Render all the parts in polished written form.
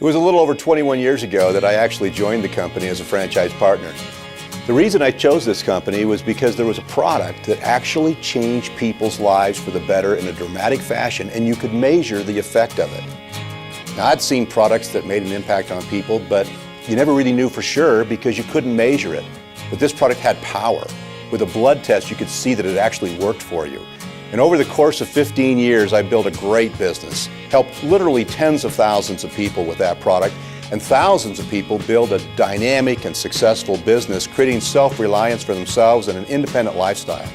It was a little over 21 years ago that I actually joined the company as a franchise partner. The reason I chose this company was because there was a product that actually changed people's lives for the better in a dramatic fashion, and you could measure the effect of it. Now, I'd seen products that made an impact on people, but you never really knew for sure because you couldn't measure it. But this product had power. With a blood test, you could see that it actually worked for you. And over the course of 15 years, I built a great business, helped literally tens of thousands of people with that product, and thousands of people build a dynamic and successful business, creating self-reliance for themselves and an independent lifestyle.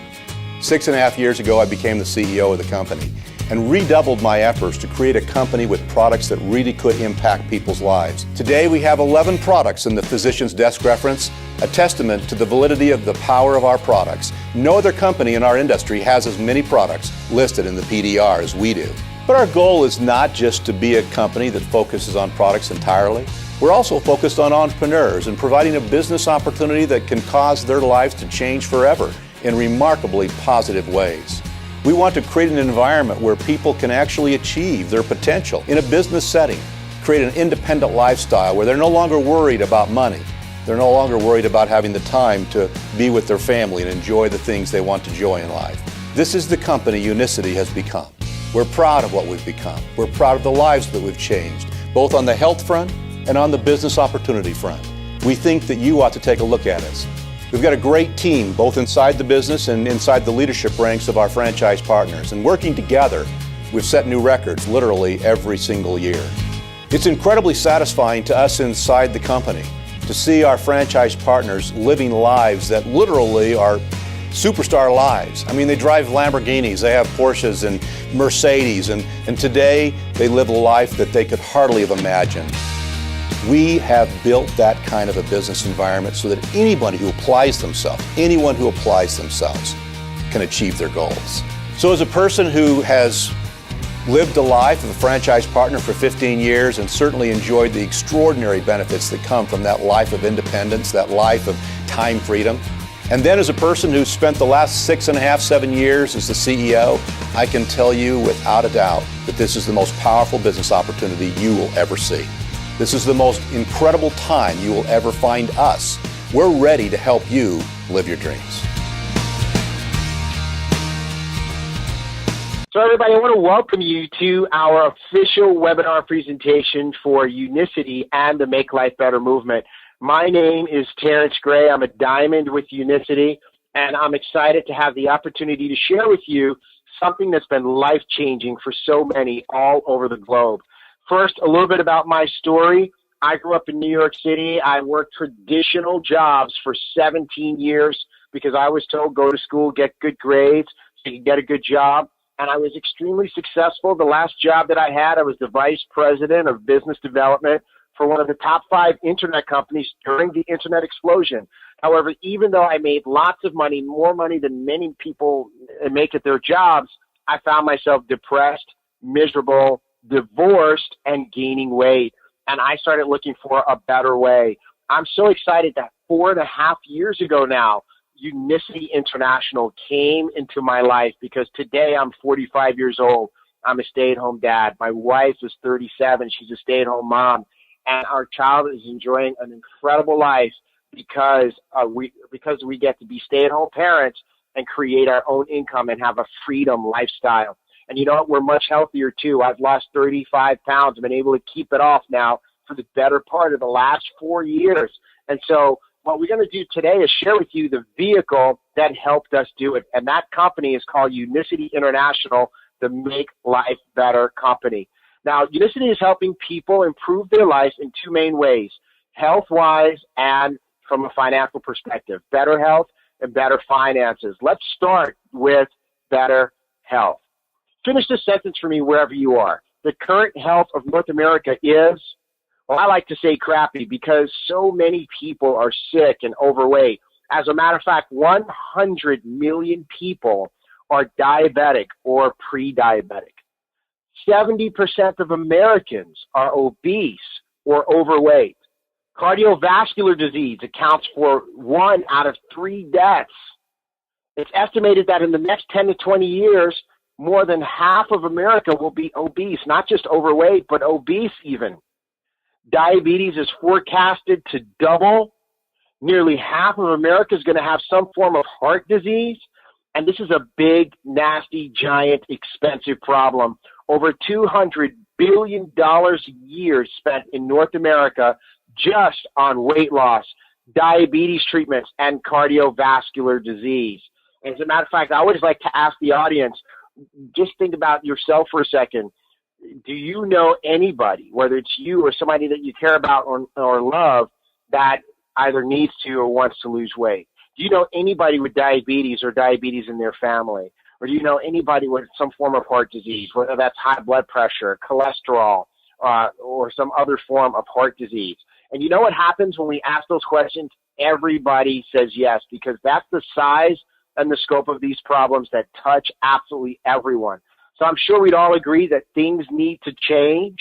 6.5 years ago, I became the CEO of the company and redoubled my efforts to create a company with products that really could impact people's lives. Today, we have 11 products in the Physician's Desk Reference, a testament to the validity of the power of our products. No other company in our industry has as many products listed in the PDR as we do. But our goal is not just to be a company that focuses on products entirely. We're also focused on entrepreneurs and providing a business opportunity that can cause their lives to change forever in remarkably positive ways. We want to create an environment where people can actually achieve their potential in a business setting, create an independent lifestyle where they're no longer worried about money. They're no longer worried about having the time to be with their family and enjoy the things they want to enjoy in life. This is the company Unicity has become. We're proud of what we've become. We're proud of the lives that we've changed, both on the health front and on the business opportunity front. We think that you ought to take a look at us. We've got a great team, both inside the business and inside the leadership ranks of our franchise partners. And working together, we've set new records literally every single year. It's incredibly satisfying to us inside the company to see our franchise partners living lives that literally are superstar lives. I mean, they drive Lamborghinis, they have Porsches and Mercedes, and today they live a life that they could hardly have imagined. We have built that kind of a business environment so that anyone who applies themselves can achieve their goals. So as a person who has lived a life of a franchise partner for 15 years and certainly enjoyed the extraordinary benefits that come from that life of independence, that life of time freedom, and then as a person who's spent the last 6.5, 7 years as the CEO, I can tell you without a doubt that this is the most powerful business opportunity you will ever see. This is the most incredible time you will ever find us. We're ready to help you live your dreams. So everybody, I want to welcome you to our official webinar presentation for Unicity and the Make Life Better movement. My name is Terrence Gray. I'm a diamond with Unicity, and I'm excited to have the opportunity to share with you something that's been life-changing for so many all over the globe. First, a little bit about my story. I grew up in New York City. I worked traditional jobs for 17 years because I was told go to school, get good grades, so you can get a good job. And I was extremely successful. The last job that I had, I was the vice president of business development for one of the top 5 internet companies during the internet explosion. However, even though I made lots of money, more money than many people make at their jobs, I found myself depressed, miserable, divorced, and gaining weight. And I started looking for a better way. I'm so excited that 4.5 years ago now, Unicity International came into my life because today I'm 45 years old. I'm a stay-at-home dad. My wife is 37. She's a stay-at-home mom. And our child is enjoying an incredible life because we get to be stay-at-home parents and create our own income and have a freedom lifestyle. And you know what? We're much healthier too. I've lost 35 pounds. I've been able to keep it off now for the better part of the last 4 years. And so what we're going to do today is share with you the vehicle that helped us do it. And that company is called Unicity International, the Make Life Better company. Now, Unicity is helping people improve their lives in 2 main ways, health-wise and from a financial perspective, better health and better finances. Let's start with better health. Finish this sentence for me wherever you are. The current health of North America is, well, I like to say crappy because so many people are sick and overweight. As a matter of fact, 100 million people are diabetic or pre-diabetic. 70% of Americans are obese or overweight. Cardiovascular disease accounts for 1 out of 3 deaths. It's estimated that in the next 10 to 20 years, more than half of America will be obese, not just overweight, but obese even. Diabetes is forecasted to double. Nearly half of America is going to have some form of heart disease. And this is a big, nasty, giant, expensive problem. Over $200 billion a year spent in North America just on weight loss, diabetes treatments, and cardiovascular disease. As a matter of fact, I always like to ask the audience, just think about yourself for a second. Do you know anybody, whether it's you or somebody that you care about or love, that either needs to or wants to lose weight? Do you know anybody with diabetes or diabetes in their family? Or do you know anybody with some form of heart disease, whether that's high blood pressure, cholesterol, or some other form of heart disease? And you know what happens when we ask those questions? Everybody says yes, because that's the size and the scope of these problems that touch absolutely everyone. So I'm sure we'd all agree that things need to change.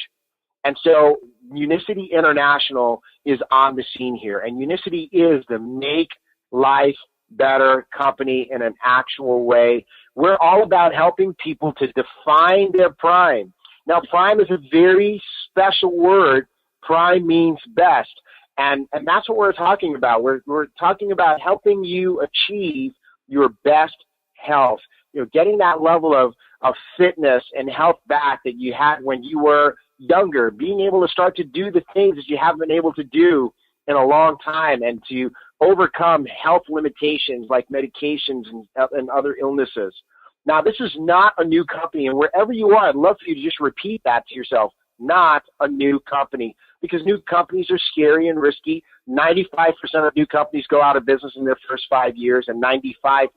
And so Unicity International is on the scene here. And Unicity is the Make Life Better company in an actual way. We're all about helping people to define their prime. Now, prime is a very special word. Prime means best. And that's what we're talking about. We're talking about helping you achieve your best health. You know, getting that level of fitness and health back that you had when you were younger, being able to start to do the things that you haven't been able to do in a long time, and to overcome health limitations like medications and other illnesses. Now, this is not a new company, and wherever you are, I'd love for you to just repeat that to yourself. Not a new company, because new companies are scary and risky. 95% of new companies go out of business in their first 5 years, and 95%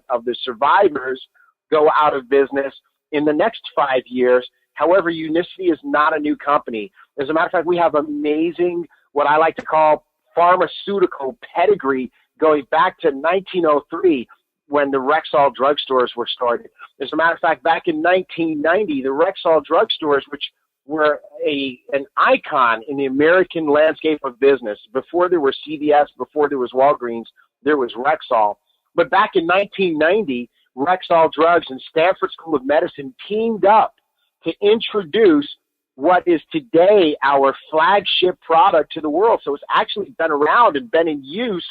of the survivors go out of business in the next 5 years. However, Unicity is not a new company. As a matter of fact, we have amazing, what I like to call pharmaceutical pedigree going back to 1903 when the Rexall drugstores were started. As a matter of fact, back in 1990, the Rexall drugstores, which were an icon in the American landscape of business. Before there were CVS, before there was Walgreens, there was Rexall. But back in 1990, Rexall Drugs and Stanford School of Medicine teamed up to introduce what is today our flagship product to the world. So it's actually been around and been in use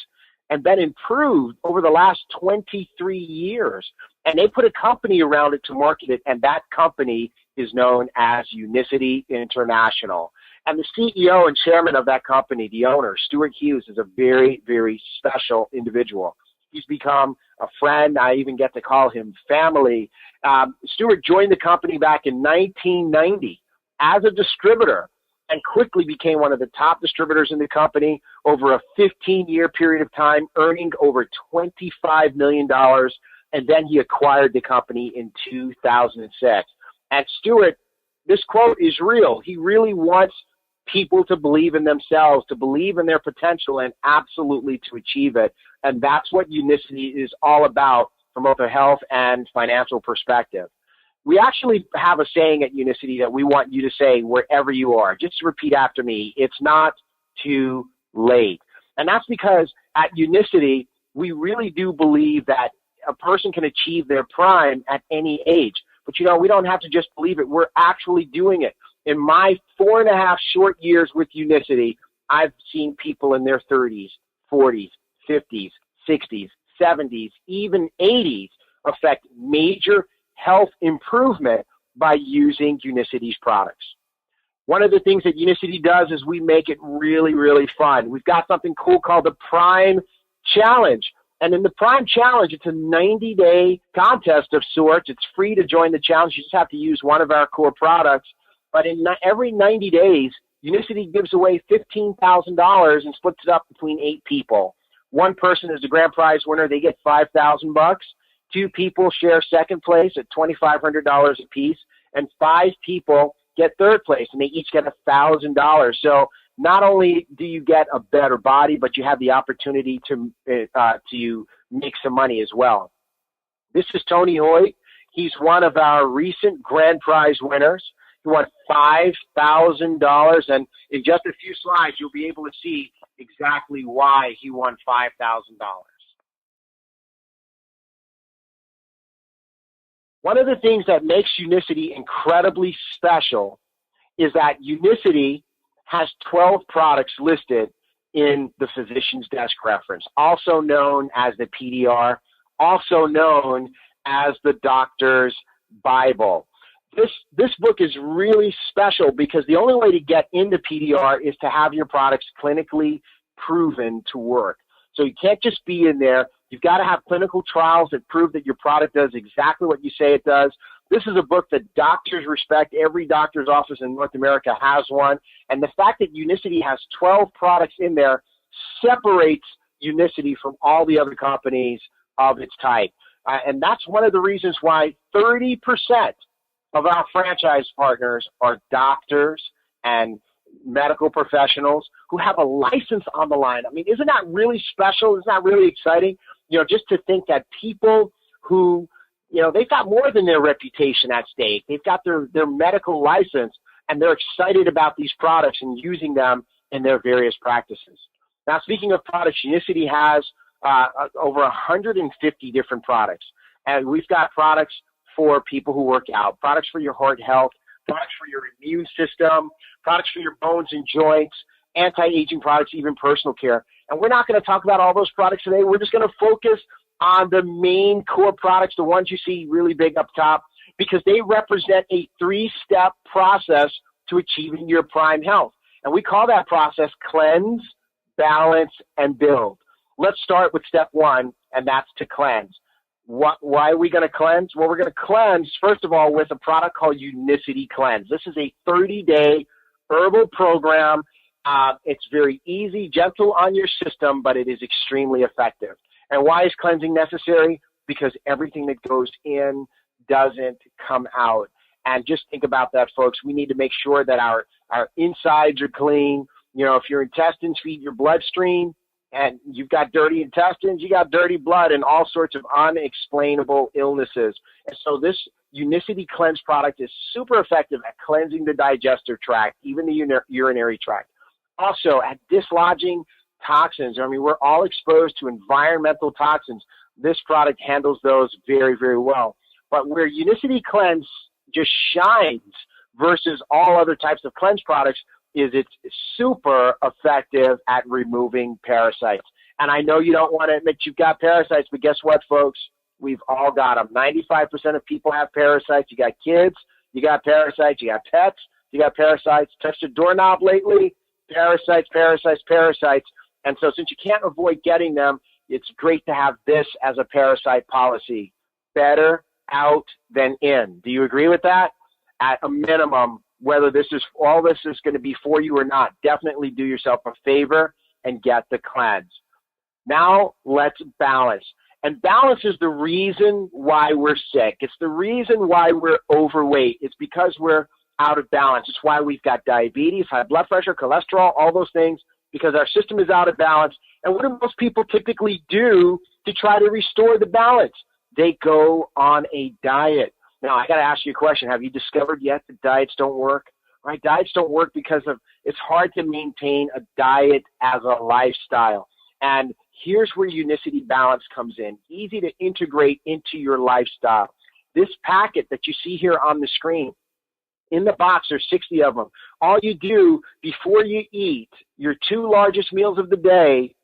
and been improved over the last 23 years. And they put a company around it to market it, and that company is known as Unicity International. And the CEO and chairman of that company, the owner, Stuart Hughes, is a very, very special individual. He's become a friend. I even get to call him family. Stuart joined the company back in 1990 as a distributor and quickly became one of the top distributors in the company over a 15-year period of time, earning over $25 million. And then he acquired the company in 2006. And Stuart, this quote is real. He really wants people to believe in themselves, to believe in their potential, and absolutely to achieve it. And that's what Unicity is all about from both a health and financial perspective. We actually have a saying at Unicity that we want you to say wherever you are. Just repeat after me. It's not too late. And that's because at Unicity, we really do believe that a person can achieve their prime at any age. But, you know, we don't have to just believe it. We're actually doing it. In my 4.5 short years with Unicity, I've seen people in their 30s, 40s, 50s, 60s, 70s, even 80s affect major health improvement by using Unicity's products. One of the things that Unicity does is we make it really, really fun. We've got something cool called the Prime Challenge. And in the Prime Challenge, it's a 90-day contest of sorts. It's free to join the challenge. You just have to use one of our core products. But in every 90 days, Unicity gives away $15,000 and splits it up between 8 people. One person is the grand prize winner. They get $5,000. 2 people share second place at $2,500 apiece, and 5 people get third place, and they each get $1,000. So not only do you get a better body, but you have the opportunity to make some money as well. This is Tony Hoyt. He's one of our recent grand prize winners. He won $5,000, and in just a few slides, you'll be able to see exactly why he won $5,000. One of the things that makes Unicity incredibly special is that Unicity has 12 products listed in the physician's desk reference, also known as the PDR, also known as the doctor's Bible. This book is really special because the only way to get into PDR is to have your products clinically proven to work. So you can't just be in there. You've got to have clinical trials that prove that your product does exactly what you say it does. This is a book that doctors respect. Every doctor's office in North America has one. And the fact that Unicity has 12 products in there separates Unicity from all the other companies of its type. And that's one of the reasons why 30% of our franchise partners are doctors and medical professionals who have a license on the line. I mean, isn't that really special? Isn't that really exciting? You know, just to think that people who, you know, they've got more than their reputation at stake. They've got their medical license, and they're excited about these products and using them in their various practices. Now, speaking of products, Unicity has over 150 different products. And we've got products for people who work out, products for your heart health, products for your immune system, products for your bones and joints, anti-aging products, even personal care. And we're not going to talk about all those products today. We're just going to focus on the main core products, the ones you see really big up top, because they represent a 3-step process to achieving your prime health. And we call that process cleanse, balance, and build. Let's start with step 1, and that's to cleanse. Why are we going to cleanse? Well, we're going to cleanse, first of all, with a product called Unicity Cleanse. This is a 30-day herbal program. It's very easy, gentle on your system, but it is extremely effective. And why is cleansing necessary? Because everything that goes in doesn't come out. And just think about that, folks. We need to make sure that our insides are clean. You know, if your intestines feed your bloodstream, and you've got dirty intestines, you got dirty blood, and all sorts of unexplainable illnesses. And so this Unicity Cleanse product is super effective at cleansing the digestive tract, even the urinary tract. Also, at dislodging toxins. I mean, we're all exposed to environmental toxins. This product handles those very, very well. But where Unicity Cleanse just shines versus all other types of cleanse products is it's super effective at removing parasites. And I know you don't want to admit you've got parasites, but guess what, folks? We've all got them. 95% of people have parasites. You got kids, you got parasites, you got pets, you got parasites. Touched a doorknob lately? Parasites, parasites, parasites. And so since you can't avoid getting them, it's great to have this as a parasite policy. Better out than in. Do you agree with that? At a minimum, whether all this is going to be for you or not, definitely do yourself a favor and get the cleanse. Now let's balance. And balance is the reason why we're sick. It's the reason why we're overweight. It's because we're out of balance. It's why we've got diabetes, high blood pressure, cholesterol, all those things, because our system is out of balance. And what do most people typically do to try to restore the balance? They go on a diet. Now, I got to ask you a question. Have you discovered yet that diets don't work? Right? Diets don't work because it's hard to maintain a diet as a lifestyle. And here's where Unicity Balance comes in. Easy to integrate into your lifestyle. This packet that you see here on the screen, in the box, there's 60 of them. All you do before you eat your 2 largest meals of the day,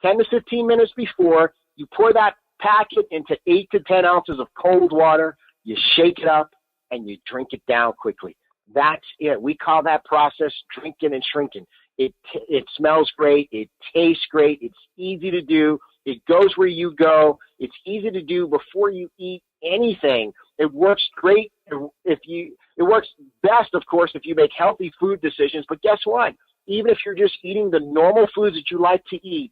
10 to 15 minutes before, you pour that packet into 8 to 10 ounces of cold water. You shake it up, and you drink it down quickly. That's it. We call that process drinking and shrinking. It smells great. It tastes great. It's easy to do. It goes where you go. It's easy to do before you eat anything. It works great it works best, of course, if you make healthy food decisions. But guess what? Even if you're just eating the normal foods that you like to eat,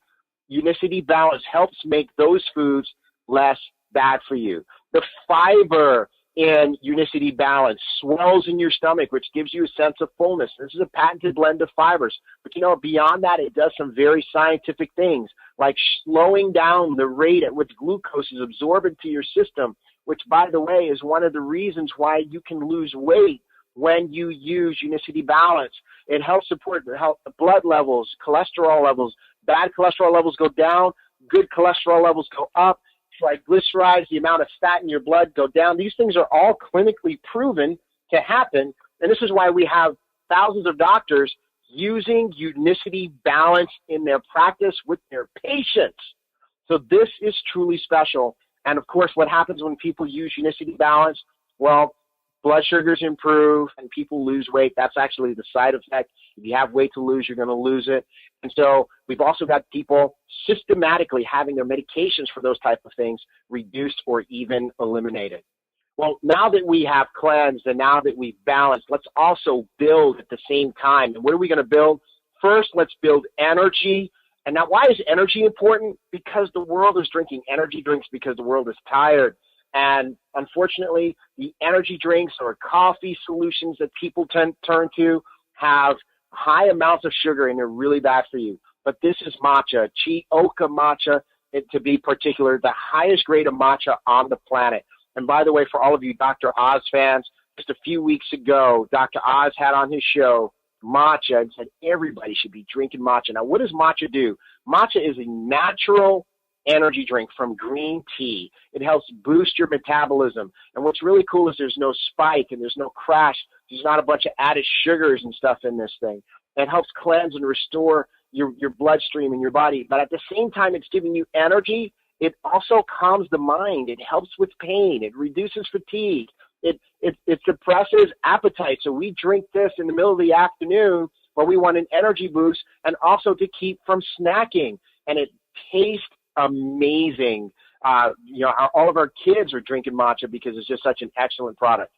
Unicity Balance helps make those foods less bad for you. The fiber in Unicity Balance swells in your stomach, which gives you a sense of fullness. This is a patented blend of fibers. But, you know, beyond that, it does some very scientific things, like slowing down the rate at which glucose is absorbed into your system, which, by the way, is one of the reasons why you can lose weight when you use Unicity Balance. It helps support the blood levels, cholesterol levels. Bad cholesterol levels go down. Good cholesterol levels go up. Triglycerides, the amount of fat in your blood, go down. These things are all clinically proven to happen, and this is why we have thousands of doctors using Unicity Balance in their practice with their patients. So this is truly special. And of course, what happens when people use Unicity Balance? Well, blood sugars improve and people lose weight. That's actually the side effect. If you have weight to lose, you're going to lose it. And so we've also got people systematically having their medications for those type of things reduced or even eliminated. Well, now that we have cleansed and now that we've balanced, let's also build at the same time. And what are we going to build? First, let's build energy. And now why is energy important? Because the world is drinking energy drinks because the world is tired. And unfortunately, the energy drinks or coffee solutions that people turn to have high amounts of sugar and they're really bad for you. But this is matcha, Chi-Oka matcha, to be particular, the highest grade of matcha on the planet. And by the way, for all of you Dr. Oz fans, just a few weeks ago, Dr. Oz had on his show matcha and said everybody should be drinking matcha. Now, what does matcha do? Matcha is a natural energy drink from green tea. It helps boost your metabolism. And what's really cool is there's no spike and there's no crash. There's not a bunch of added sugars and stuff in this thing. It helps cleanse and restore your bloodstream in your body. But at the same time, it's giving you energy. It also calms the mind. It helps with pain. It reduces fatigue. It suppresses appetite. So we drink this in the middle of the afternoon when we want an energy boost and also to keep from snacking. And it tastes amazing. All of our kids are drinking matcha because it's just such an excellent product.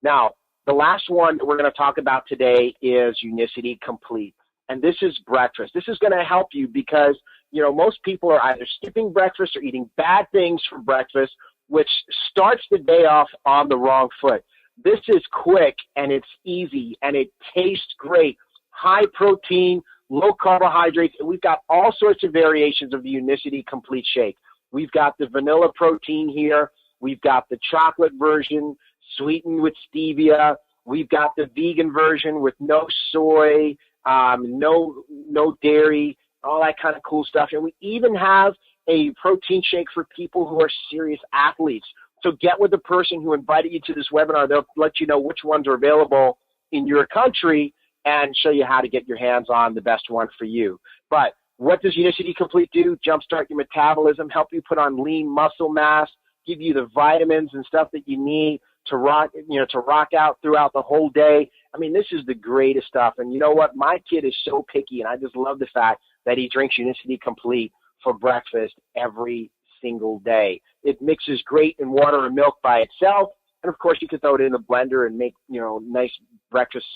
Now, the last one that we're going to talk about today is Unicity Complete. And this is breakfast. This is going to help you because, most people are either skipping breakfast or eating bad things for breakfast, which starts the day off on the wrong foot. This is quick and it's easy and it tastes great. High protein, low carbohydrates, and we've got all sorts of variations of the Unicity Complete Shake. We've got the vanilla protein here. We've got the chocolate version sweetened with stevia. We've got the vegan version with no soy, no dairy, all that kind of cool stuff. And we even have a protein shake for people who are serious athletes. So get with the person who invited you to this webinar. They'll let you know which ones are available in your country and show you how to get your hands on the best one for you. But what does Unicity Complete do? Jumpstart your metabolism, help you put on lean muscle mass, give you the vitamins and stuff that you need to rock out throughout the whole day. I mean, this is the greatest stuff. And you know what? My kid is so picky, and I just love the fact that he drinks Unicity Complete for breakfast every single day. It mixes great in water and milk by itself. And of course, you can throw it in the blender and make, nice breakfast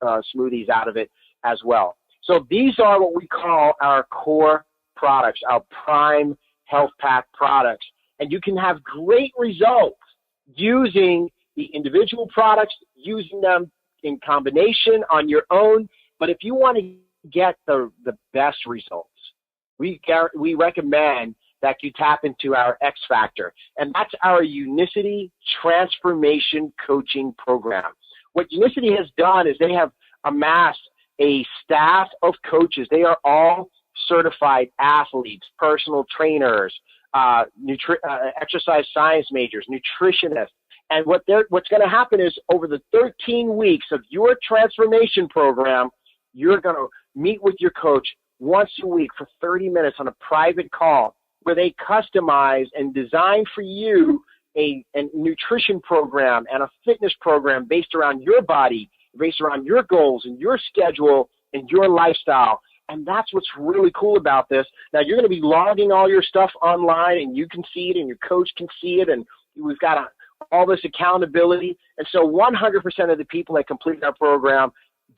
smoothies out of it as well. So these are what we call our core products, our prime health pack products. And you can have great results using the individual products, using them in combination on your own. But if you want to get the best results, we recommend that you tap into our X Factor, and that's our Unicity Transformation Coaching Program. What Unicity has done is they have amassed a staff of coaches. They are all certified athletes, personal trainers, exercise science majors, nutritionists. And what's going to happen is over the 13 weeks of your transformation program, you're going to meet with your coach once a week for 30 minutes on a private call where they customize and design for you a nutrition program and a fitness program based around your body, based around your goals and your schedule and your lifestyle. And that's what's really cool about this. Now, you're going to be logging all your stuff online, and you can see it, and your coach can see it, and we've got all this accountability. And so 100% of the people that complete our program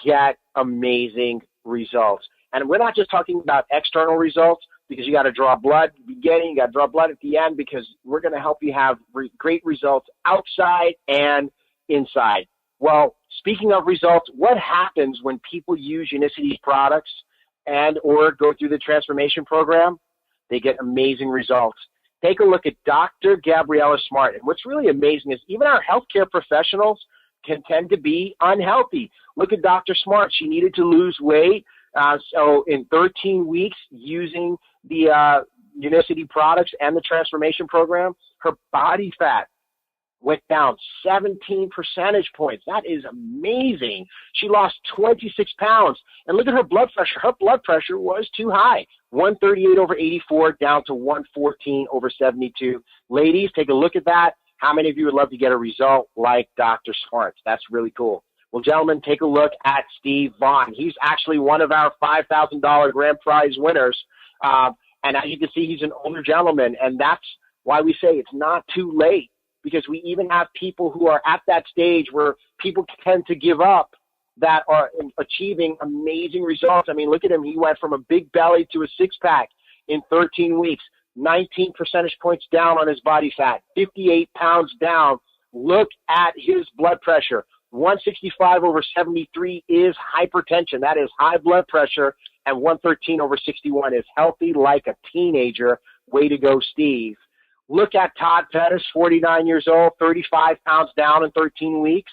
get amazing results. And we're not just talking about external results, because you got to draw blood at the beginning, you got to draw blood at the end, because we're going to help you have great results outside and inside. Well, speaking of results, what happens when people use Unicity's products and or go through the transformation program? They get amazing results. Take a look at Dr. Gabriella Smart. And what's really amazing is even our healthcare professionals can tend to be unhealthy. Look at Dr. Smart. She needed to lose weight. So in 13 weeks using the Unicity products and the transformation program, her body fat went down 17 percentage points. That is amazing. She lost 26 pounds. And look at her blood pressure. Her blood pressure was too high. 138 over 84 down to 114 over 72. Ladies, take a look at that. How many of you would love to get a result like Dr. Smart's? That's really cool. Well, gentlemen, take a look at Steve Vaughn. He's actually one of our $5,000 grand prize winners. And as you can see, he's an older gentleman. And that's why we say it's not too late, because we even have people who are at that stage where people tend to give up that are achieving amazing results. I mean, look at him. He went from a big belly to a six-pack in 13 weeks, 19 percentage points down on his body fat, 58 pounds down. Look at his blood pressure. 165 over 73 is hypertension. That is high blood pressure. And 113 over 61 is healthy like a teenager. Way to go, Steve. Look at Todd Pettis, 49 years old, 35 pounds down in 13 weeks,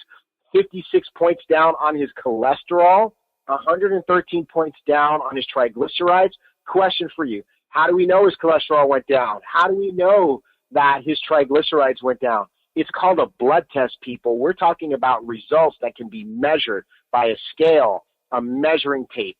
56 points down on his cholesterol, 113 points down on his triglycerides. Question for you. How do we know his cholesterol went down? How do we know that his triglycerides went down? It's called a blood test, people. We're talking about results that can be measured by a scale, a measuring tape,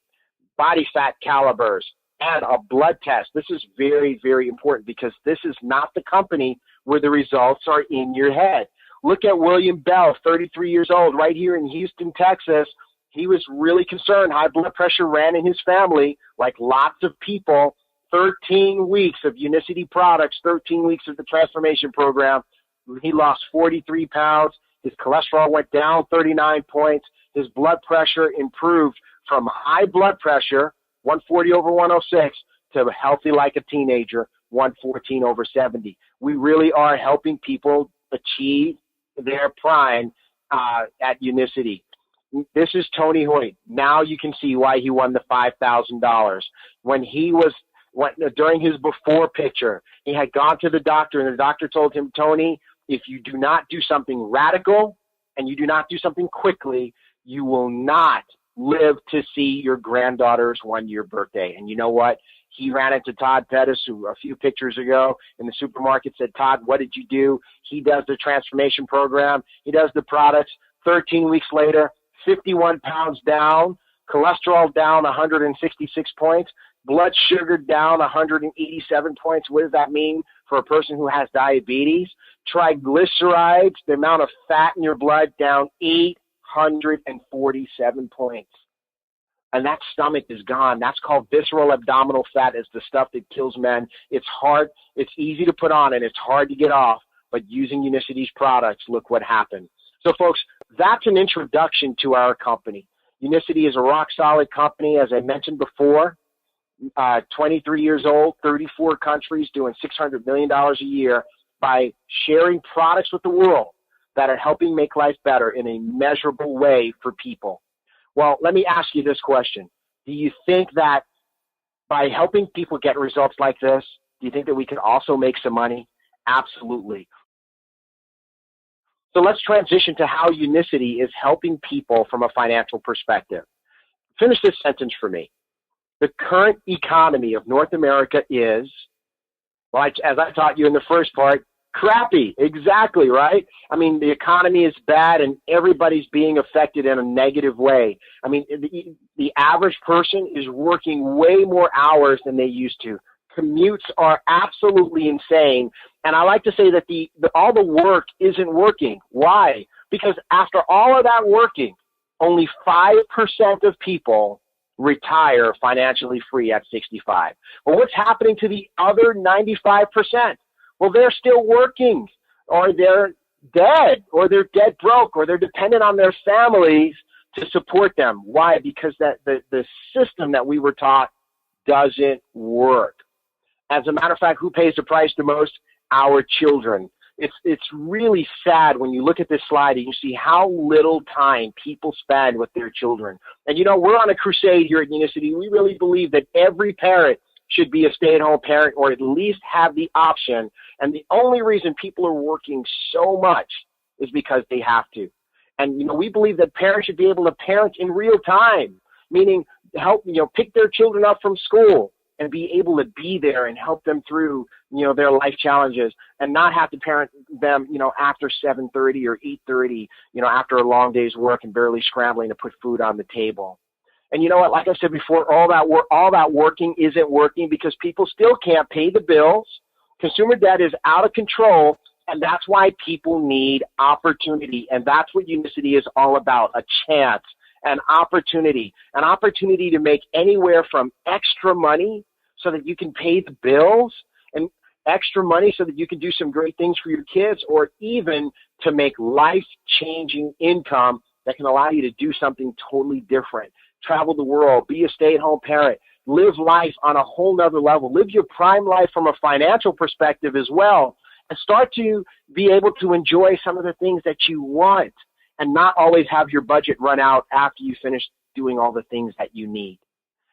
body fat calibers, and a blood test. This is very, very important, because this is not the company where the results are in your head. Look at William Bell, 33 years old, right here in Houston, Texas. He was really concerned. High blood pressure ran in his family, like lots of people. 13 weeks of Unicity products, 13 weeks of the transformation program. He lost 43 pounds. His cholesterol went down 39 points. His blood pressure improved from high blood pressure, 140 over 106, to healthy like a teenager, 114 over 70. We really are helping people achieve their prime at Unicity. This is Tony Hoyt. Now you can see why he won the $5,000. During his before picture, he had gone to the doctor, and the doctor told him, Tony, if you do not do something radical and you do not do something quickly, you will not live to see your granddaughter's 1-year birthday. And you know what? He ran into Todd Pettis, who a few pictures ago in the supermarket said, Todd, what did you do? He does the transformation program. He does the products. 13 weeks later, 51 pounds down, cholesterol down 166 points, blood sugar down 187 points. What does that mean for a person who has diabetes? Triglycerides, the amount of fat in your blood, down 847 points. And that stomach is gone. That's called visceral abdominal fat. It's the stuff that kills men. It's hard. It's easy to put on, and it's hard to get off. But using Unicity's products, look what happened. So, folks, that's an introduction to our company. Unicity is a rock-solid company, as I mentioned before. 23 years old, 34 countries, doing $600 million a year by sharing products with the world that are helping make life better in a measurable way for people. Well, let me ask you this question. Do you think that by helping people get results like this, do you think that we could also make some money? Absolutely. So let's transition to how Unicity is helping people from a financial perspective. Finish this sentence for me. The current economy of North America is, well, as I taught you in the first part, crappy. Exactly, right? I mean, the economy is bad and everybody's being affected in a negative way. I mean, the average person is working way more hours than they used to. Commutes are absolutely insane. And I like to say that all the work isn't working. Why? Because after all of that working, only 5% of people retire financially free at 65. Well, what's happening to the other 95%? Well, they're still working, or they're dead, or they're dead broke, or they're dependent on their families to support them. Why? Because the system that we were taught doesn't work. As a matter of fact, who pays the price the most? Our children. It's really sad when you look at this slide and you see how little time people spend with their children. And you know, we're on a crusade here at Unicity. We really believe that every parent should be a stay-at-home parent, or at least have the option. And the only reason people are working so much is because they have to. And you know, we believe that parents should be able to parent in real time, meaning help, pick their children up from school, and be able to be there and help them through, their life challenges, and not have to parent them, after 7:30 or 8:30, after a long day's work and barely scrambling to put food on the table. And you know what, like I said before, all that working isn't working because people still can't pay the bills. Consumer debt is out of control, and that's why people need opportunity. And that's what Unicity is all about, a chance, an opportunity to make anywhere from extra money so that you can pay the bills, and extra money so that you can do some great things for your kids, or even to make life-changing income that can allow you to do something totally different. Travel the world, be a stay-at-home parent, live life on a whole nother level, live your prime life from a financial perspective as well, and start to be able to enjoy some of the things that you want and not always have your budget run out after you finish doing all the things that you need.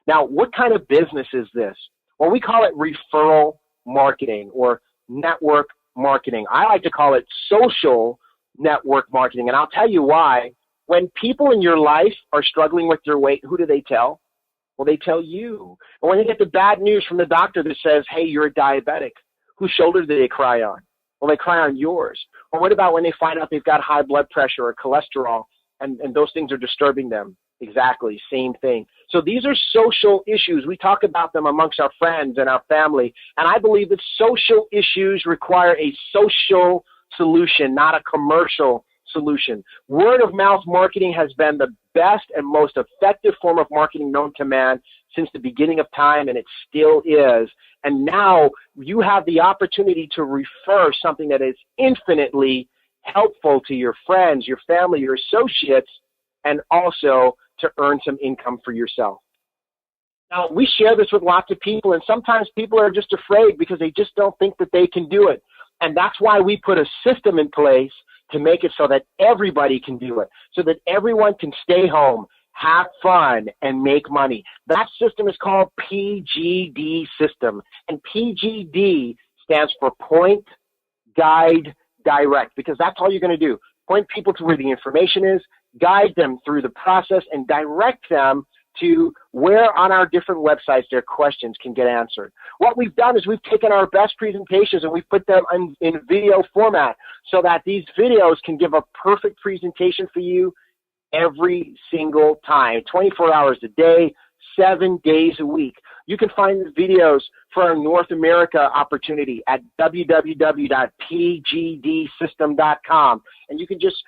Now, what kind of business is this? Well, we call it referral marketing or network marketing. I like to call it social network marketing, and I'll tell you why. When people in your life are struggling with their weight, who do they tell? Well, they tell you. And when they get the bad news from the doctor that says, hey, you're a diabetic, whose shoulder do they cry on? Well, they cry on yours. Or what about when they find out they've got high blood pressure or cholesterol and those things are disturbing them? Exactly, same thing. So these are social issues. We talk about them amongst our friends and our family. And I believe that social issues require a social solution, not a commercial solution. Word of mouth marketing has been the best and most effective form of marketing known to man since the beginning of time, and it still is. And now you have the opportunity to refer something that is infinitely helpful to your friends, your family, your associates, and also to earn some income for yourself. Now, we share this with lots of people, and sometimes people are just afraid because they just don't think that they can do it. And that's why we put a system in place to make it so that everybody can do it, so that everyone can stay home, have fun, and make money. That system is called PGD system. And PGD stands for Point, Guide, Direct, because that's all you're going to do. Point people to where the information is, guide them through the process, and direct them to where on our different websites their questions can get answered. What we've done is we've taken our best presentations and we've put them in video format so that these videos can give a perfect presentation for you every single time, 24 hours a day, 7 days a week. You can find the videos for our North America opportunity at www.pgdsystem.com, and you can just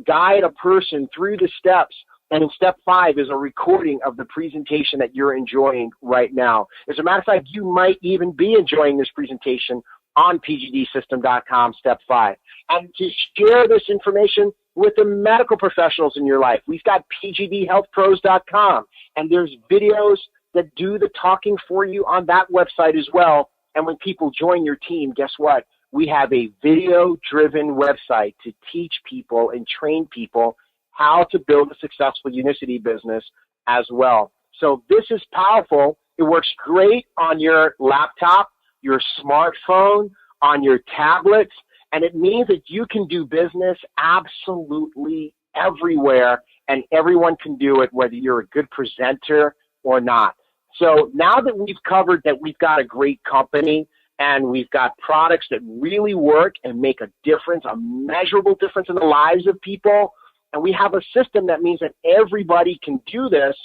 guide a person through the steps. And in step 5 is a recording of the presentation that you're enjoying right now. As a matter of fact, you might even be enjoying this presentation on pgdsystem.com, step 5. And to share this information with the medical professionals in your life, we've got pgdhealthpros.com, and there's videos that do the talking for you on that website as well. And when people join your team, guess what? We have a video-driven website to teach people and train people how to build a successful Unicity business as well. So this is powerful. It works great on your laptop, your smartphone, on your tablets, and it means that you can do business absolutely everywhere, and everyone can do it, whether you're a good presenter or not. So now that we've covered that we've got a great company and we've got products that really work and make a difference, a measurable difference in the lives of people, and we have a system that means that everybody can do this,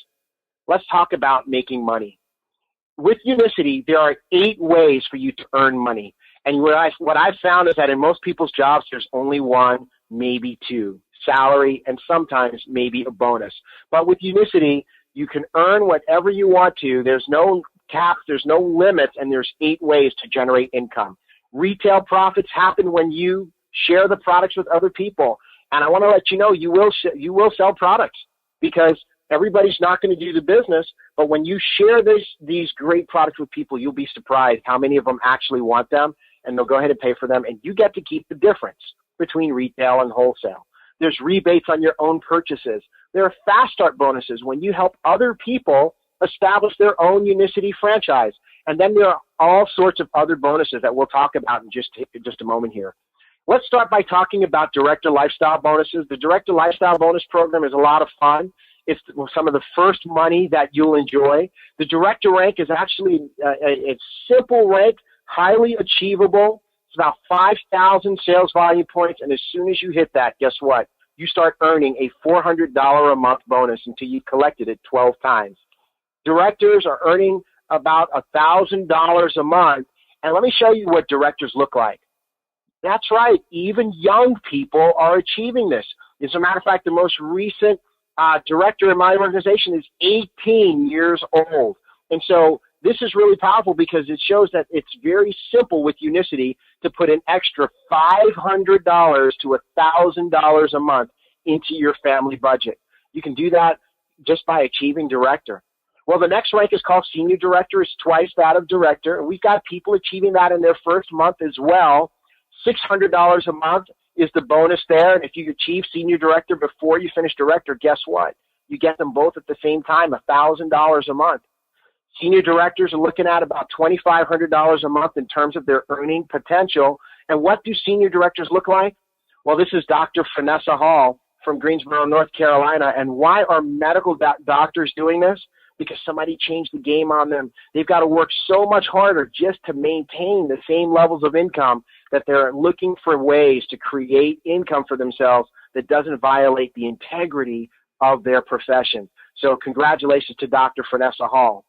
let's talk about making money. With Unicity, there are 8 ways for you to earn money. And what I've found is that in most people's jobs, there's only 1, maybe 2, salary, and sometimes maybe a bonus. But with Unicity, you can earn whatever you want to. There's no caps, there's no limits, and there's 8 ways to generate income. Retail profits happen when you share the products with other people. And I want to let you know, you will sell products, because everybody's not going to do the business. But when you share these great products with people, you'll be surprised how many of them actually want them, and they'll go ahead and pay for them. And you get to keep the difference between retail and wholesale. There's rebates on your own purchases. There are fast start bonuses when you help other people establish their own Unicity franchise. And then there are all sorts of other bonuses that we'll talk about in just a moment here. Let's start by talking about Director Lifestyle Bonuses. The Director Lifestyle Bonus Program is a lot of fun. It's some of the first money that you'll enjoy. The director rank is actually a simple rank, highly achievable. It's about 5,000 sales volume points, and as soon as you hit that, guess what? You start earning a $400 a month bonus until you collected it 12 times. Directors are earning about $1,000 a month, and let me show you what directors look like. That's right, even young people are achieving this. As a matter of fact, the most recent director in my organization is 18 years old. And so this is really powerful because it shows that it's very simple with Unicity to put an extra $500 to $1,000 a month into your family budget. You can do that just by achieving director. Well, the next rank is called senior director. It's twice that of director. And we've got people achieving that in their first month as well. $600 a month is the bonus there. And if you achieve senior director before you finish director, guess what? You get them both at the same time, $1,000 a month. Senior directors are looking at about $2,500 a month in terms of their earning potential. And what do senior directors look like? Well, this is Dr. Vanessa Hall from Greensboro, North Carolina. And why are medical doctors doing this? Because somebody changed the game on them. They've got to work so much harder just to maintain the same levels of income that they're looking for ways to create income for themselves that doesn't violate the integrity of their profession. So congratulations to Dr. Vanessa Hall.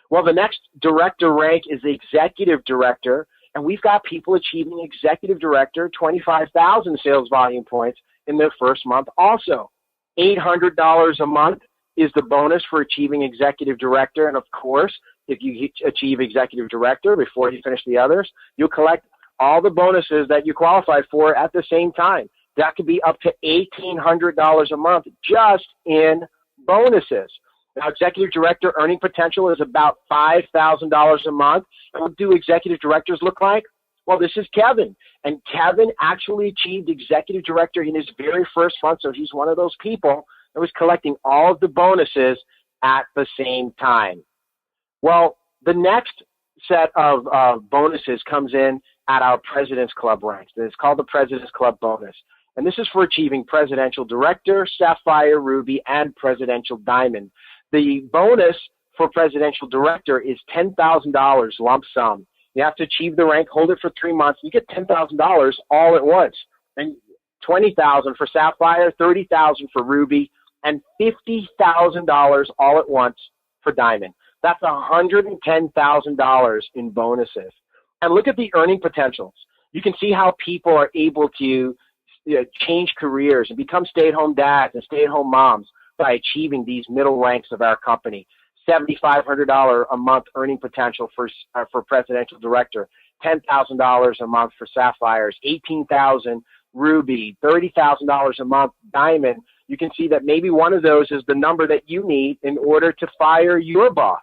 Well, the next director rank is the executive director, and we've got people achieving executive director, 25,000 sales volume points in their first month also. $800 a month is the bonus for achieving executive director. And of course, if you achieve executive director before you finish the others, you'll collect all the bonuses that you qualify for at the same time. That could be up to $1,800 a month just in bonuses. Now, executive director earning potential is about $5,000 a month. And what do executive directors look like? Well, this is Kevin. And Kevin actually achieved executive director in his very first month. So he's one of those people that was collecting all of the bonuses at the same time. Well, the next set of bonuses comes in at our President's Club ranks. It's called the President's Club bonus. And this is for achieving Presidential Director, Sapphire, Ruby, and Presidential Diamond. The bonus for Presidential Director is $10,000 lump sum. You have to achieve the rank, hold it for 3 months, you get $10,000 all at once. And $20,000 for Sapphire, $30,000 for Ruby, and $50,000 all at once for Diamond. That's $110,000 in bonuses. And look at the earning potentials. You can see how people are able to change careers and become stay-at-home dads and stay-at-home moms by achieving these middle ranks of our company. $7,500 a month earning potential for Presidential Director, $10,000 a month for Sapphires, $18,000 Ruby, $30,000 a month Diamond. You can see that maybe one of those is the number that you need in order to fire your boss.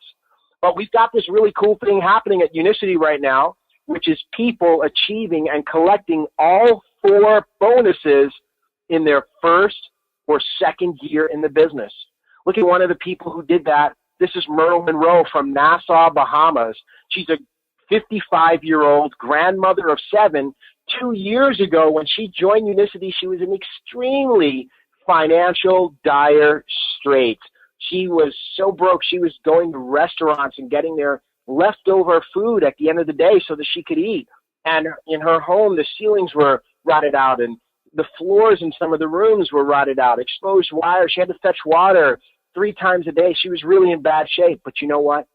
But we've got this really cool thing happening at Unicity right now, which is people achieving and collecting all 4 bonuses in their first or second year in the business. Look at one of the people who did that. This is Myrtle Monroe from Nassau, Bahamas. She's a 55-year-old grandmother of 7. 2 years ago, when she joined Unicity, she was in extremely financial dire straits. She was so broke, she was going to restaurants and getting their leftover food at the end of the day so that she could eat. And in her home, the ceilings were rotted out and the floors in some of the rooms were rotted out, exposed wire. She had to fetch water 3 times a day. She was really in bad shape. But you know what?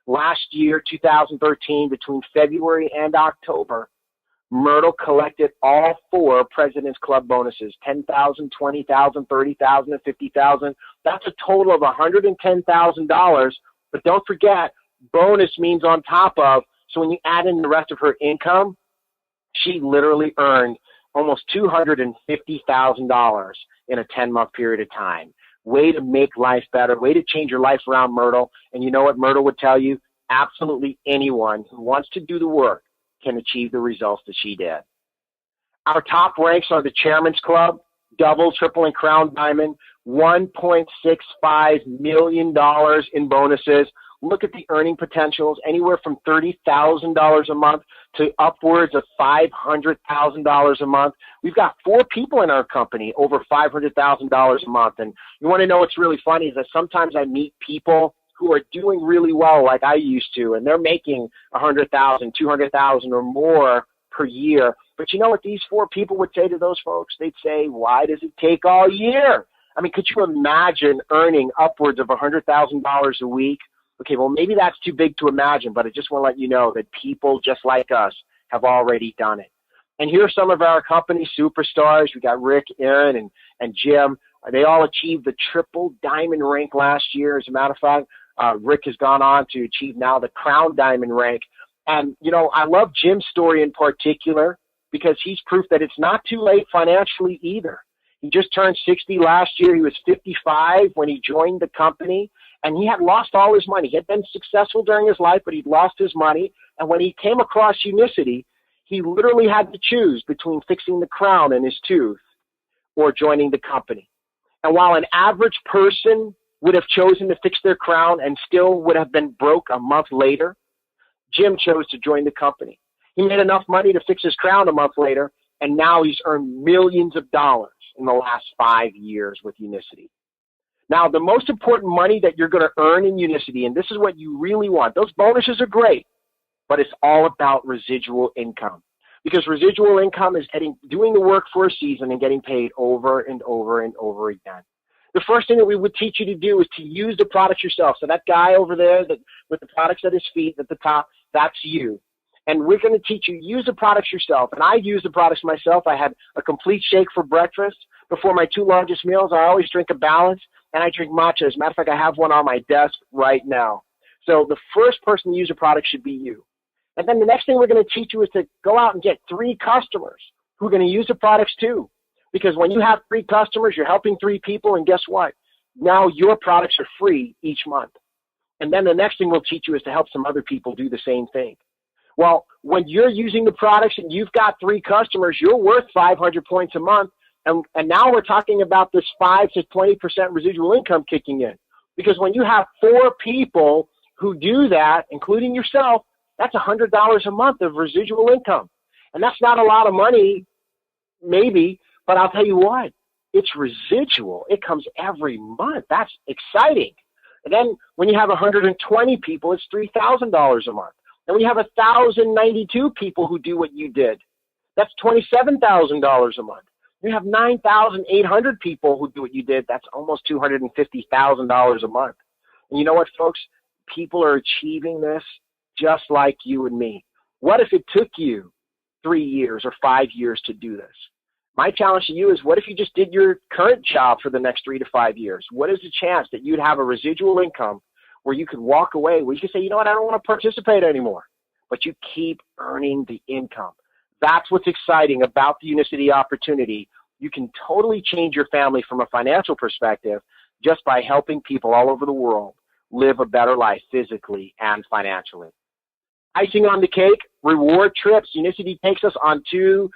Last year, 2013, between February and October, Myrtle collected all 4 President's Club bonuses, $10,000, $20,000, $30,000, and $50,000. That's a total of $110,000. But don't forget, bonus means on top of. So when you add in the rest of her income, she literally earned almost $250,000 in a 10-month period of time. Way to make life better. Way to change your life around, Myrtle. And you know what Myrtle would tell you? Absolutely anyone who wants to do the work can achieve the results that she did. Our top ranks are the Chairman's Club, double, triple, and crown diamond, $1.65 million in bonuses. look at the earning potentials, anywhere from $30,000 a month to upwards of $500,000 a month. We've got 4 people in our company over $500,000 a month. And you want to know what's really funny is that sometimes I meet people who are doing really well like I used to, and they're making $100,000, $200,000 or more per year. But you know what these 4 people would say to those folks? They'd say, why does it take all year? I mean, could you imagine earning upwards of $100,000 a week? Okay, well, maybe that's too big to imagine, but I just want to let you know that people just like us have already done it. And here are some of our company superstars. We got Rick, Aaron, and Jim. They all achieved the triple diamond rank last year. As a matter of fact, Rick has gone on to achieve now the crown diamond rank. And, you know, I love Jim's story in particular because he's proof that it's not too late financially either. He just turned 60 last year. He was 55 when he joined the company, and he had lost all his money. He had been successful during his life, but he'd lost his money. And when he came across Unicity, he literally had to choose between fixing the crown in his tooth or joining the company. And while an average person would have chosen to fix their crown and still would have been broke a month later, Jim chose to join the company. He made enough money to fix his crown a month later, and now he's earned millions of dollars in the last 5 years with Unicity. Now, the most important money that you're going to earn in Unicity, and this is what you really want, those bonuses are great, but it's all about residual income. Because residual income is doing the work for a season and getting paid over and over and over again. The first thing that we would teach you to do is to use the products yourself. So that guy over there with the products at his feet at the top, that's you. And we're going to teach you, use the products yourself. And I use the products myself. I had a complete shake for breakfast. Before my 2 largest meals, I always drink a balance, and I drink matcha. As a matter of fact, I have one on my desk right now. So the first person to use a product should be you. And then the next thing we're going to teach you is to go out and get 3 customers who are going to use the products too. Because when you have 3 customers, you're helping 3 people, and guess what? Now your products are free each month. And then the next thing we'll teach you is to help some other people do the same thing. Well, when you're using the products and you've got 3 customers, you're worth 500 points a month. And now we're talking about this 5 to 20% residual income kicking in. Because when you have 4 people who do that, including yourself, that's $100 a month of residual income. And that's not a lot of money, maybe, but I'll tell you what, it's residual. It comes every month. That's exciting. And then when you have 120 people, it's $3,000 a month. And when you have 1,092 people who do what you did, that's $27,000 a month. You have 9,800 people who do what you did. That's almost $250,000 a month. And you know what, folks? People are achieving this just like you and me. What if it took you 3 years or 5 years to do this? My challenge to you is, what if you just did your current job for the next 3 to 5 years? What is the chance that you'd have a residual income where you could walk away, where you could say, you know what, I don't want to participate anymore, but you keep earning the income? That's what's exciting about the Unicity opportunity. You can totally change your family from a financial perspective just by helping people all over the world live a better life physically and financially. Icing on the cake, reward trips. Unicity takes us on 2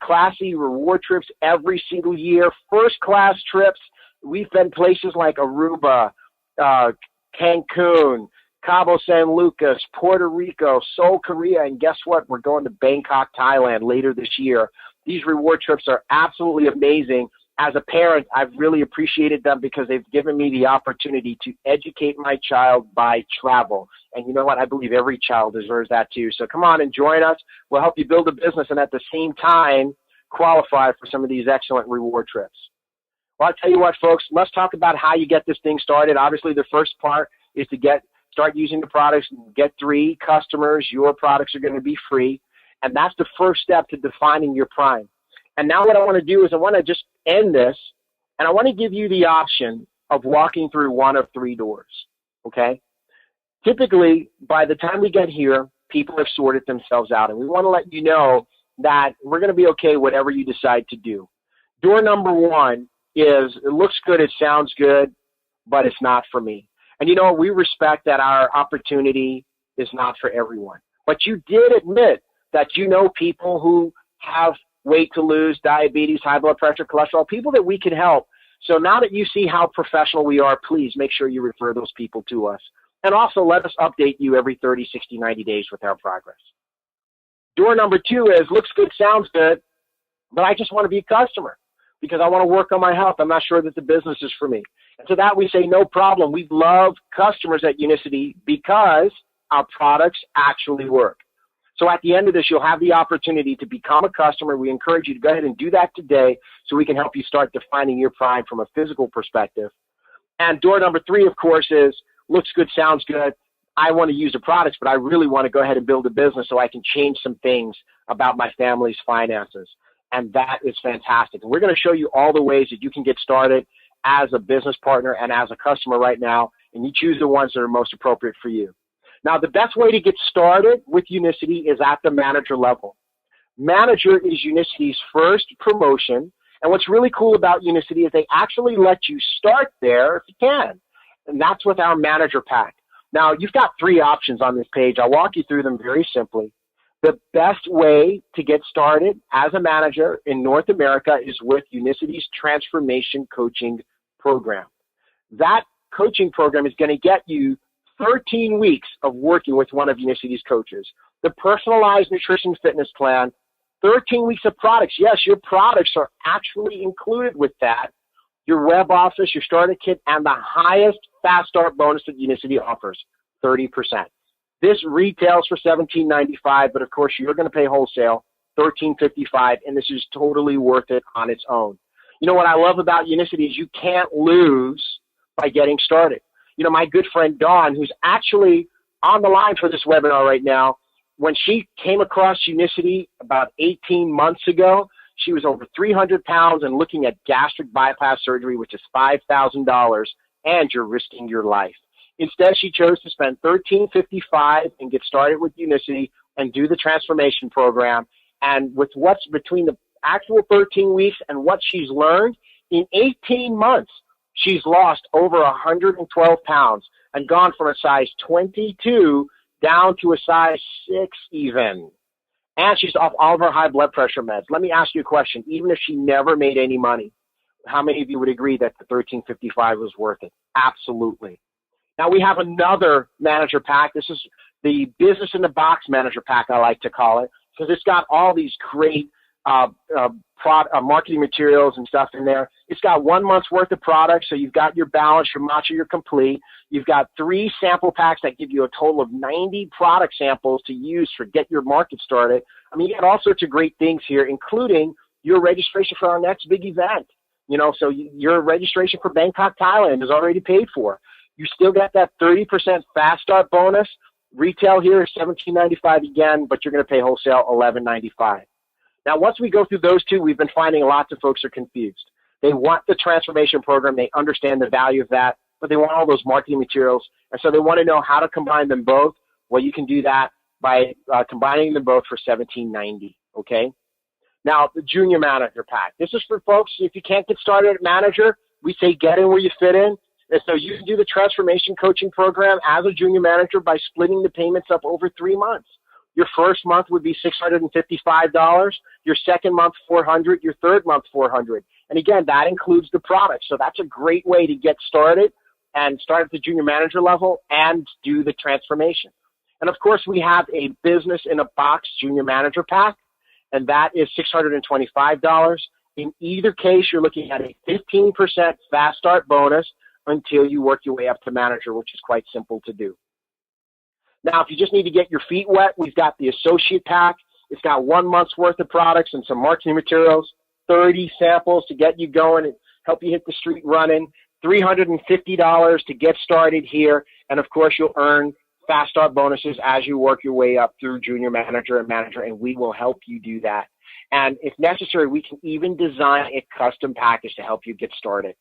classy reward trips every single year. First class trips. We've been places like Aruba, Cancun, Cabo San Lucas, Puerto Rico, Seoul, Korea, and guess what? We're going to Bangkok, Thailand later this year. These reward trips are absolutely amazing. As a parent, I've really appreciated them because they've given me the opportunity to educate my child by travel. And you know what? I believe every child deserves that too. So come on and join us. We'll help you build a business and at the same time qualify for some of these excellent reward trips. Well, I'll tell you what, folks, let's talk about how you get this thing started. Obviously, the first part is to start using the products, get 3 customers. Your products are going to be free. And that's the first step to defining your prime. And now what I want to do is I want to just end this, and I want to give you the option of walking through one of 3 doors, okay? Typically, by the time we get here, people have sorted themselves out, and we want to let you know that we're going to be okay whatever you decide to do. Door number 1 is, it looks good, it sounds good, but it's not for me. And you know, we respect that our opportunity is not for everyone. But you did admit that you know people who have weight to lose, diabetes, high blood pressure, cholesterol, people that we can help. So now that you see how professional we are, please make sure you refer those people to us. And also let us update you every 30, 60, 90 days with our progress. Door number 2 is, looks good, sounds good, but I just want to be a customer because I want to work on my health. I'm not sure that the business is for me. And to that we say, no problem. We love customers at Unicity because our products actually work. So at the end of this, you'll have the opportunity to become a customer. We encourage you to go ahead and do that today so we can help you start defining your prime from a physical perspective. And door number 3, of course, is looks good, sounds good. I want to use the products, but I really want to go ahead and build a business so I can change some things about my family's finances. And that is fantastic. And we're going to show you all the ways that you can get started as a business partner and as a customer right now, and you choose the ones that are most appropriate for you. Now, the best way to get started with Unicity is at the manager level. Manager is Unicity's first promotion, and what's really cool about Unicity is they actually let you start there if you can, and that's with our manager pack. Now, you've got 3 options on this page. I'll walk you through them very simply. The best way to get started as a manager in North America is with Unicity's Transformation Coaching Program. That coaching program is going to get you 13 weeks of working with one of Unicity's coaches. The personalized nutrition fitness plan, 13 weeks of products. Yes, your products are actually included with that. Your web office, your starter kit, and the highest fast start bonus that Unicity offers, 30%. This retails for $17.95, but of course you're going to pay wholesale, $13.55, and this is totally worth it on its own. You know what I love about Unicity is you can't lose by getting started. You know, my good friend Dawn, who's actually on the line for this webinar right now, when she came across Unicity about 18 months ago, she was over 300 pounds and looking at gastric bypass surgery, which is $5,000, and you're risking your life. Instead, she chose to spend $13.55 and get started with Unicity and do the transformation program. And with what's between the actual 13 weeks and what she's learned, in 18 months, she's lost over 112 pounds and gone from a size 22 down to a size 6 even. And she's off all of her high blood pressure meds. Let me ask you a question. Even if she never made any money, how many of you would agree that the $13.55 was worth it? Absolutely. Now we have another manager pack. This is the Business in the Box manager pack, I like to call it, because it's got all these great marketing materials and stuff in there. It's got 1 month's worth of products, so you've got your balance, your matcha, your complete. You've got 3 sample packs that give you a total of 90 product samples to use for get your market started. I mean, you got all sorts of great things here, including your registration for our next big event. You know, so your registration for Bangkok, Thailand is already paid for. You still got that 30% fast start bonus. Retail here is $17.95 again, but you're going to pay wholesale $11.95. Now, once we go through those 2, we've been finding lots of folks are confused. They want the transformation program. They understand the value of that, but they want all those marketing materials. And so they want to know how to combine them both. Well, you can do that by combining them both for $17.90, okay? Now, the Junior Manager Pack. This is for folks, if you can't get started at Manager, we say get in where you fit in. And so you can do the Transformation Coaching Program as a Junior Manager by splitting the payments up over 3 months. Your first month would be $655. Your second month, $400. Your third month, $400. And again, that includes the product. So that's a great way to get started and start at the junior manager level and do the transformation. And of course, we have a Business in a Box Junior Manager Pack, and that is $625. In either case, you're looking at a 15% fast start bonus until you work your way up to manager, which is quite simple to do. Now, if you just need to get your feet wet, we've got the Associate Pack. It's got 1 month's worth of products and some marketing materials, 30 samples to get you going and help you hit the street running, $350 to get started here, and of course, you'll earn fast start bonuses as you work your way up through junior manager and manager, and we will help you do that. And if necessary, we can even design a custom package to help you get started.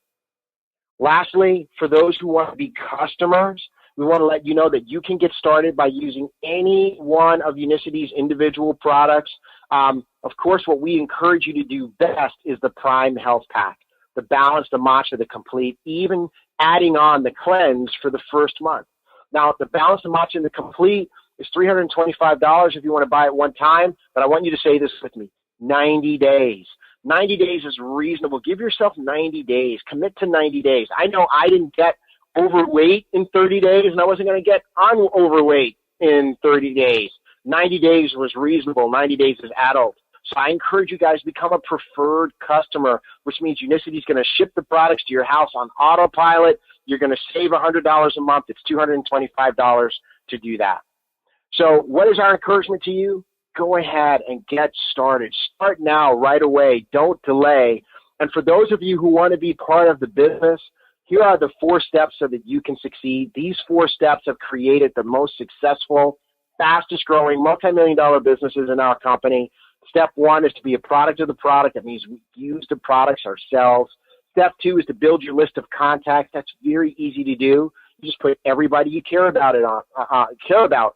Lastly, for those who want to be customers, we want to let you know that you can get started by using any one of Unicity's individual products. Of course, what we encourage you to do best is the Prime Health Pack, the Balance, the Matcha, the Complete, even adding on the Cleanse for the first month. Now, the Balance, the Matcha, and the Complete is $325 if you want to buy it one time, but I want you to say this with me, 90 days. 90 days is reasonable. Give yourself 90 days. Commit to 90 days. I know I didn't get overweight in 30 days, and I wasn't going to get overweight in 30 days. 90 days was reasonable. 90 days is adult. So I encourage you guys to become a preferred customer, which means Unicity is going to ship the products to your house on autopilot. You're going to save $100 a month. It's $225 to do that. So what is our encouragement to you? Go ahead and get started. Start now, right away. Don't delay. And for those of you who want to be part of the business, here are the 4 steps so that you can succeed. These 4 steps have created the most successful, fastest growing, multi-million-dollar businesses in our company. Step 1 is to be a product of the product. That means we use the products ourselves. Step 2 is to build your list of contacts. That's very easy to do. You just put everybody you care about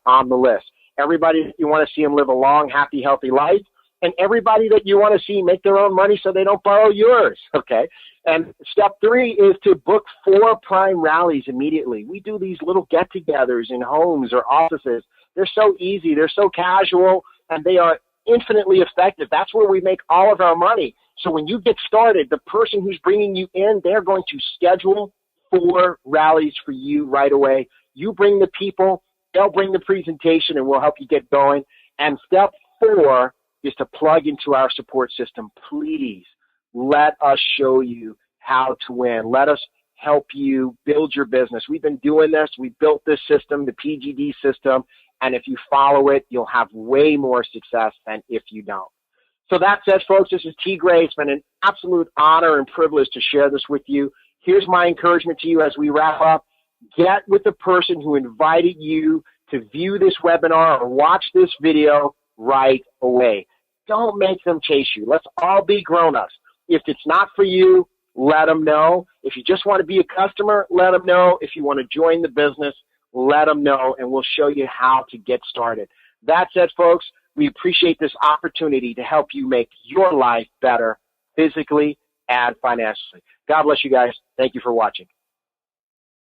on the list. Everybody that you want to see them live a long, happy, healthy life, and everybody that you want to see make their own money so they don't borrow yours. Okay. And step 3 is to book 4 prime rallies immediately. We do these little get-togethers in homes or offices. They're so easy. They're so casual, and they are infinitely effective. That's where we make all of our money. So when you get started, the person who's bringing you in, they're going to schedule 4 rallies for you right away. You bring the people, they'll bring the presentation, and we'll help you get going. And step 4 is to plug into our support system. Please let us show you how to win. Let us help you build your business. We've been doing this. We built this system, the PGD system, and if you follow it, you'll have way more success than if you don't. So that said, folks, this is T. Gray. It's been an absolute honor and privilege to share this with you. Here's my encouragement to you as we wrap up. Get with the person who invited you to view this webinar or watch this video right away. Don't make them chase you. Let's all be grown-ups. If it's not for you, let them know. If you just want to be a customer, let them know. If you want to join the business, let them know, and we'll show you how to get started. That said, folks, we appreciate this opportunity to help you make your life better physically and financially. God bless you guys. Thank you for watching.